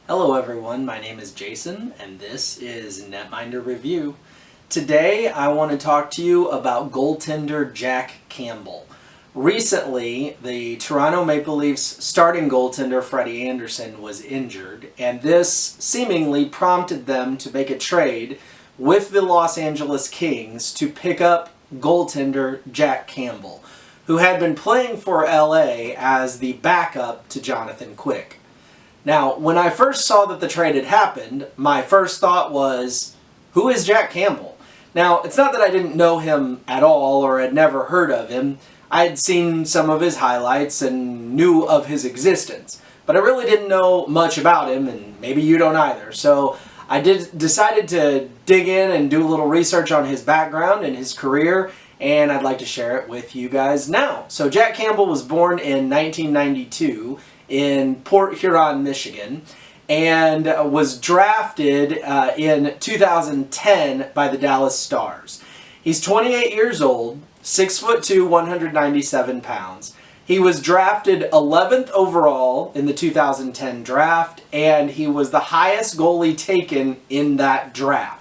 Hello everyone, my name is Jason and this is Netminder Review. Today I want to talk to you about goaltender Jack Campbell. Recently, the Toronto Maple Leafs starting goaltender Freddie Andersen was injured, and this seemingly prompted them to make a trade with the Los Angeles Kings to pick up goaltender Jack Campbell, who had been playing for LA as the backup to Jonathan Quick. Now, when I first saw that the trade had happened, my first thought was, who is Jack Campbell? Now, it's not that I didn't know him at all or had never heard of him. I had seen some of his highlights and knew of his existence, but I really didn't know much about him, and maybe you don't either. So I decided to dig in and do a little research on his background and his career, and I'd like to share it with you guys now. So Jack Campbell was born in 1992 in Port Huron, Michigan, and was drafted in 2010 by the Dallas Stars. He's 28 years old, 6'2", 197 pounds. He was drafted 11th overall in the 2010 draft, and he was the highest goalie taken in that draft.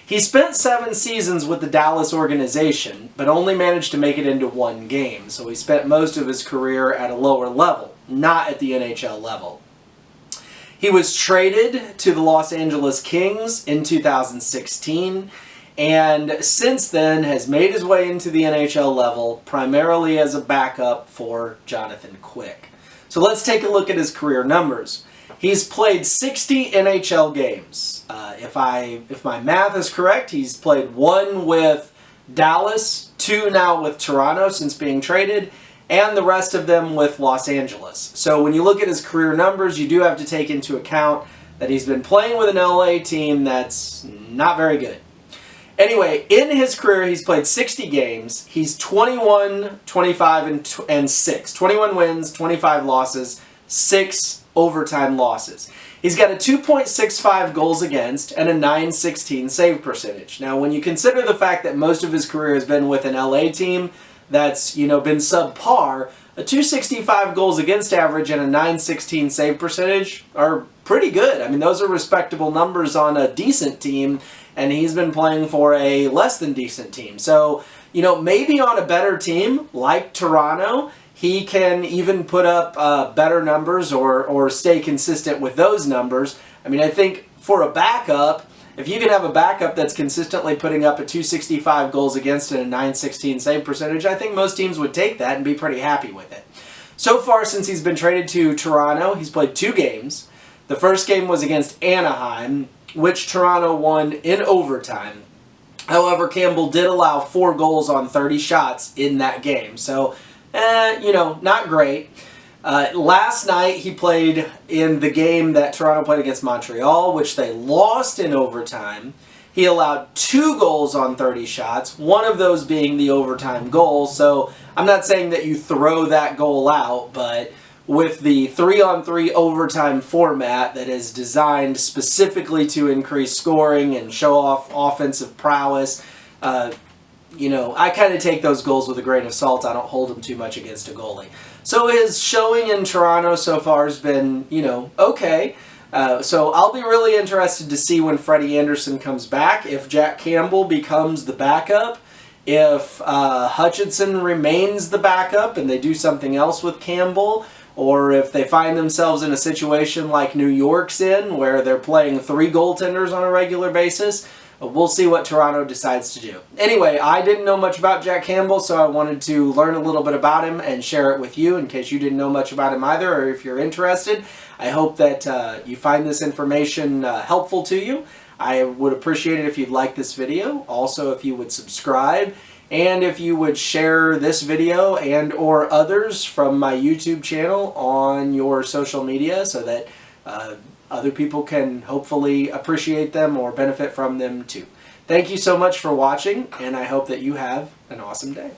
He spent 7 seasons with the Dallas organization, but only managed to make it into 1 game, so he spent most of his career at a lower level, not at the NHL level. He was traded to the Los Angeles Kings in 2016, and since then has made his way into the NHL level, primarily as a backup for Jonathan Quick. So let's take a look at his career numbers. He's played 60 NHL games. If my math is correct, he's played 1 with Dallas, 2 now with Toronto since being traded, and the rest of them with Los Angeles. So when you look at his career numbers, you do have to take into account that he's been playing with an LA team that's not very good. Anyway, in his career, he's played 60 games. He's 21, 25, and 6. 21 wins, 25 losses, 6 overtime losses. He's got a 2.65 goals against and a .916 save percentage. Now, when you consider the fact that most of his career has been with an LA team that's, been subpar, a 265 goals against average and a .916 save percentage are pretty good. I mean, those are respectable numbers on a decent team, and he's been playing for a less than decent team. So, maybe on a better team like Toronto, he can even put up better numbers or stay consistent with those numbers. I mean, I think for a backup, if you can have a backup that's consistently putting up a 265 goals against and a .916 save percentage, I think most teams would take that and be pretty happy with it. So far, since he's been traded to Toronto, he's played 2 games. The first game was against Anaheim, which Toronto won in overtime. However, Campbell did allow 4 goals on 30 shots in that game. So, not great. Last night he played in the game that Toronto played against Montreal, which they lost in overtime. He allowed 2 goals on 30 shots, one of those being the overtime goal. So I'm not saying that you throw that goal out, but with the 3-on-3 overtime format that is designed specifically to increase scoring and show off offensive prowess, I kind of take those goals with a grain of salt. I don't hold them too much against a goalie. So his showing in Toronto so far has been, okay. So I'll be really interested to see when Freddie Andersen comes back, if Jack Campbell becomes the backup, if Hutchinson remains the backup and they do something else with Campbell, or if they find themselves in a situation like New York's in, where they're playing 3 goaltenders on a regular basis. We'll see what Toronto decides to do. Anyway, I didn't know much about Jack Campbell, so I wanted to learn a little bit about him and share it with you in case you didn't know much about him either, or if you're interested. I hope that you find this information helpful to you. I would appreciate it if you'd like this video. Also, if you would subscribe, and if you would share this video and or others from my YouTube channel on your social media so that other people can hopefully appreciate them or benefit from them too. Thank you so much for watching, and I hope that you have an awesome day.